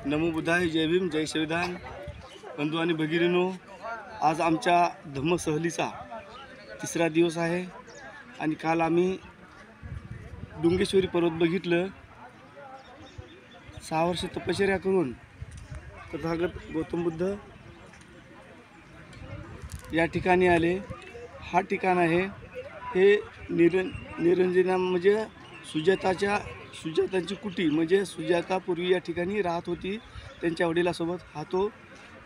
नमो बुद्धाय, जय भीम, जय संविधान. बंधू आणि भगिनींनो, आज आमच्या धम्म सहलीचा तिसरा दिवस आहे आणि काल आम्ही डुंगेश्वरी पर्वत बघितलं. 6 वर्ष तपश्चर्या करून तथागत गौतम बुद्ध या ठिकाणी आले. हा ठिकाण आहे हे निरंजना म्हणजे सुजातांची कुटी, म्हणजे सुजाता पूर्वी या ठिकाणी राहत होती त्यांच्या वडिलासोबत. हा तो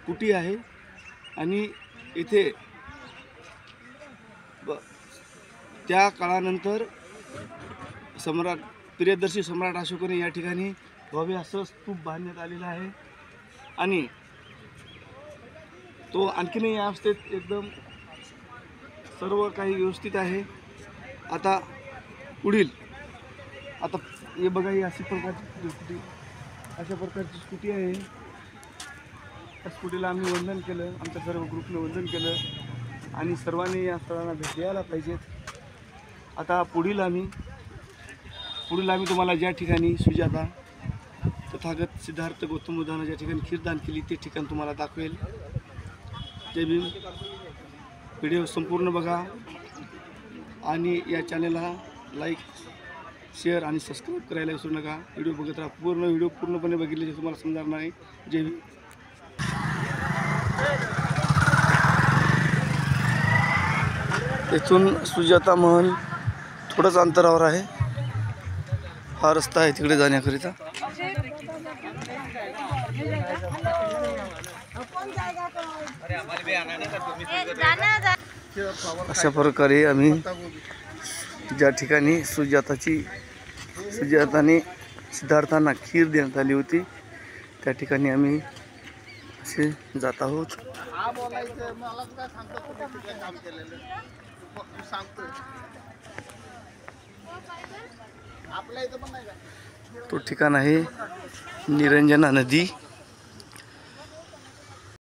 कुटी आहे आणि इथे त्या काळानंतर प्रियदर्शी सम्राट अशोकाने या ठिकाणी भव्य असं स्तूप बांधण्यात आलेला आहे आणि तो आणखीनही या अवस्थेत एकदम सर्व काही व्यवस्थित आहे. आता पुढील हे बघा, ही अशा प्रकारची स्कूटी आहे. त्या स्कूटीला आम्ही वंदन केलं, आमच्या सर्व ग्रुपने वंदन केलं आणि सर्वांनी या स्थळांना भेट द्यायला पाहिजेत. आता पुढील आम्ही तुम्हाला ज्या ठिकाणी सुजाता तथागत सिद्धार्थ गौतम बुद्धांना ज्या ठिकाणी खीरदान केली ते ठिकाण तुम्हाला दाखवेल. जय भीम. व्हिडिओ संपूर्ण बघा आणि या चॅनलला लाईक, शेअर आणि सबस्क्राईब करायला विसरू नका. व्हिडिओ बघत राहा. व्हिडिओ पूर्णपणे बघितले तुम्हाला समजणार नाही. जय भीम. इथून सुजाता महल थोडंच अंतरावर आहे. हा रस्ता आहे तिकडे जाण्याकरिता. अशा प्रकारे आम्ही ज्या ठिकाणी सुजाताने सिद्धार्थांना खीर देण्यात आली होती त्या ठिकाणी आम्ही असे जात आहोत. तो ठिकाण आहे निरंजना नदी.